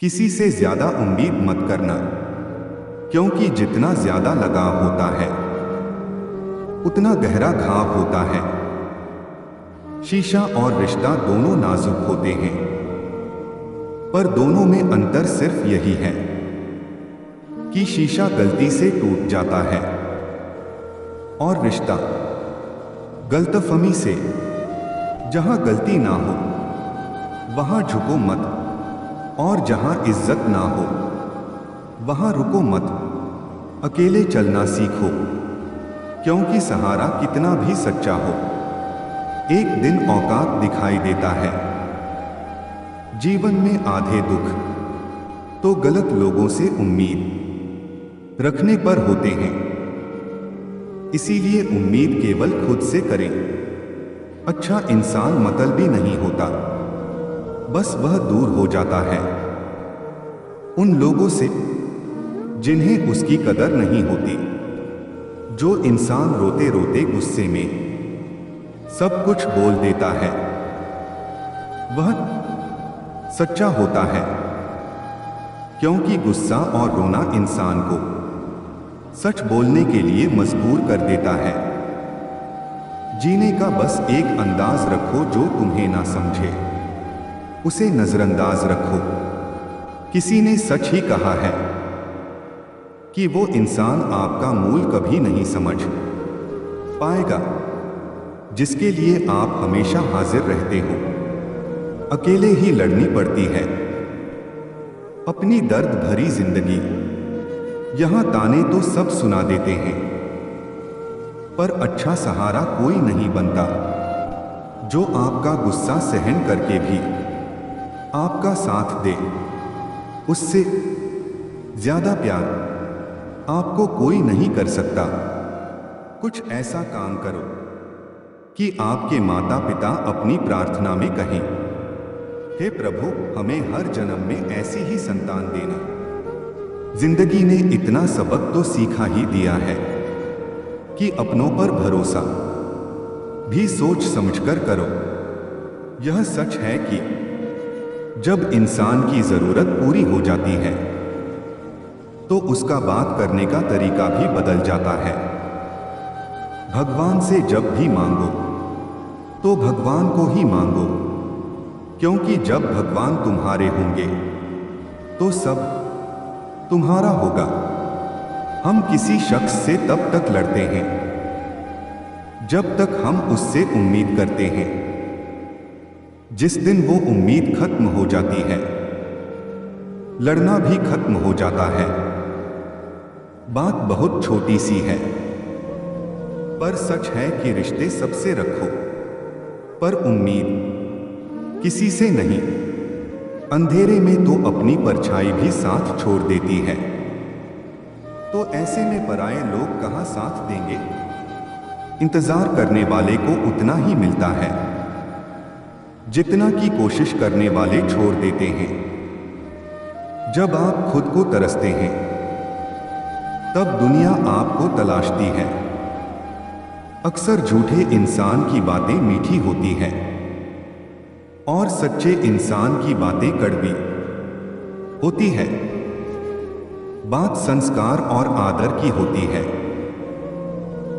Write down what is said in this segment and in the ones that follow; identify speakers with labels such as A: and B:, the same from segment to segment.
A: किसी से ज्यादा उम्मीद मत करना, क्योंकि जितना ज्यादा लगाव होता है उतना गहरा घाव होता है। शीशा और रिश्ता दोनों नाजुक होते हैं, पर दोनों में अंतर सिर्फ यही है कि शीशा गलती से टूट जाता है और रिश्ता गलतफहमी से। जहां गलती ना हो वहां झुको मत, और जहां इज्जत ना हो वहां रुको मत। अकेले चलना सीखो, क्योंकि सहारा कितना भी सच्चा हो एक दिन औकात दिखाई देता है। जीवन में आधे दुख तो गलत लोगों से उम्मीद रखने पर होते हैं, इसीलिए उम्मीद केवल खुद से करें। अच्छा इंसान मतलबी नहीं होता, बस वह दूर हो जाता है उन लोगों से जिन्हें उसकी कदर नहीं होती। जो इंसान रोते रोते गुस्से में सब कुछ बोल देता है वह सच्चा होता है, क्योंकि गुस्सा और रोना इंसान को सच बोलने के लिए मजबूर कर देता है। जीने का बस एक अंदाज रखो, जो तुम्हें ना समझे उसे नजरअंदाज रखो। किसी ने सच ही कहा है कि वो इंसान आपका मूल कभी नहीं समझ पाएगा जिसके लिए आप हमेशा हाजिर रहते हो। अकेले ही लड़नी पड़ती है अपनी दर्द भरी जिंदगी। यहां ताने तो सब सुना देते हैं, पर अच्छा सहारा कोई नहीं बनता जो आपका गुस्सा सहन करके भी आपका साथ दे। उससे ज्यादा प्यार आपको कोई नहीं कर सकता। कुछ ऐसा काम करो कि आपके माता पिता अपनी प्रार्थना में कहें, हे प्रभु हमें हर जन्म में ऐसी ही संतान देना। जिंदगी ने इतना सबक तो सीखा ही दिया है कि अपनों पर भरोसा भी सोच समझकर करो। यह सच है कि जब इंसान की जरूरत पूरी हो जाती है तो उसका बात करने का तरीका भी बदल जाता है। भगवान से जब भी मांगो तो भगवान को ही मांगो, क्योंकि जब भगवान तुम्हारे होंगे तो सब तुम्हारा होगा। हम किसी शख्स से तब तक लड़ते हैं जब तक हम उससे उम्मीद करते हैं। जिस दिन वो उम्मीद खत्म हो जाती है लड़ना भी खत्म हो जाता है। बात बहुत छोटी सी है, पर सच है कि रिश्ते सबसे रखो, पर उम्मीद किसी से नहीं। अंधेरे में तो अपनी परछाई भी साथ छोड़ देती है, तो ऐसे में पराये लोग कहां साथ देंगे। इंतजार करने वाले को उतना ही मिलता है जितना की कोशिश करने वाले छोड़ देते हैं। जब आप खुद को तरसते हैं तब दुनिया आपको तलाशती है। अक्सर झूठे इंसान की बातें मीठी होती है और सच्चे इंसान की बातें कड़वी होती है। बात संस्कार और आदर की होती है,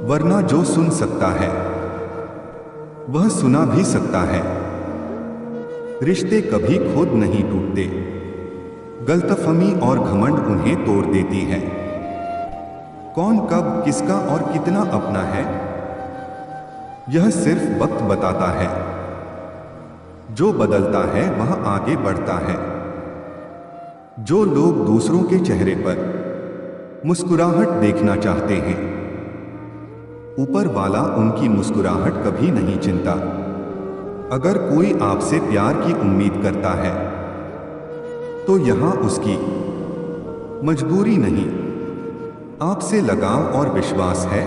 A: वरना जो सुन सकता है वह सुना भी सकता है। रिश्ते कभी खुद नहीं टूटते, गलतफहमी और घमंड उन्हें तोड़ देती है। कौन कब किसका और कितना अपना है यह सिर्फ वक्त बताता है। जो बदलता है वह आगे बढ़ता है। जो लोग दूसरों के चेहरे पर मुस्कुराहट देखना चाहते हैं, ऊपर वाला उनकी मुस्कुराहट कभी नहीं चिंता। अगर कोई आपसे प्यार की उम्मीद करता है तो यहां उसकी मजबूरी नहीं, आपसे लगाव और विश्वास है।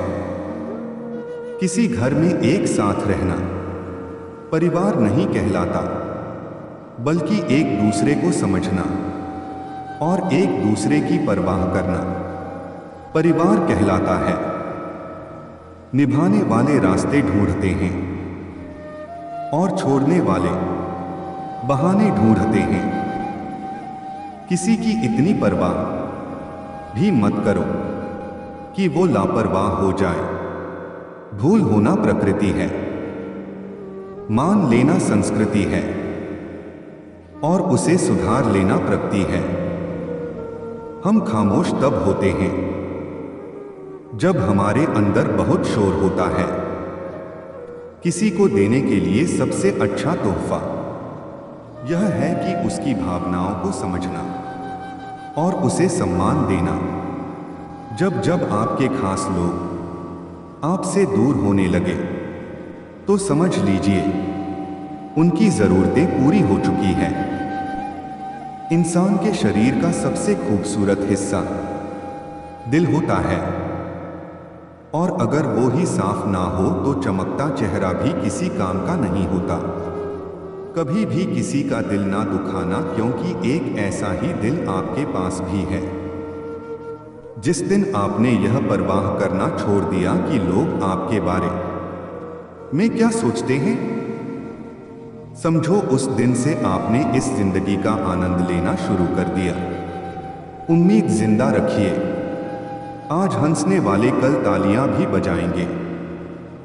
A: किसी घर में एक साथ रहना परिवार नहीं कहलाता, बल्कि एक दूसरे को समझना और एक दूसरे की परवाह करना परिवार कहलाता है। निभाने वाले रास्ते ढूंढते हैं और छोड़ने वाले बहाने ढूंढते हैं। किसी की इतनी परवाह भी मत करो कि वो लापरवाह हो जाए। भूल होना प्रकृति है, मान लेना संस्कृति है और उसे सुधार लेना प्रगति है। हम खामोश तब होते हैं जब हमारे अंदर बहुत शोर होता है। किसी को देने के लिए सबसे अच्छा तोहफा यह है कि उसकी भावनाओं को समझना और उसे सम्मान देना। जब जब आपके खास लोग आपसे दूर होने लगे तो समझ लीजिए उनकी जरूरतें पूरी हो चुकी हैं। इंसान के शरीर का सबसे खूबसूरत हिस्सा दिल होता है और अगर वो ही साफ ना हो तो चमकता चेहरा भी किसी काम का नहीं होता। कभी भी किसी का दिल ना दुखाना, क्योंकि एक ऐसा ही दिल आपके पास भी है। जिस दिन आपने यह परवाह करना छोड़ दिया कि लोग आपके बारे में क्या सोचते हैं, समझो उस दिन से आपने इस जिंदगी का आनंद लेना शुरू कर दिया। उम्मीद जिंदा रखिए, आज हंसने वाले कल तालियां भी बजाएंगे।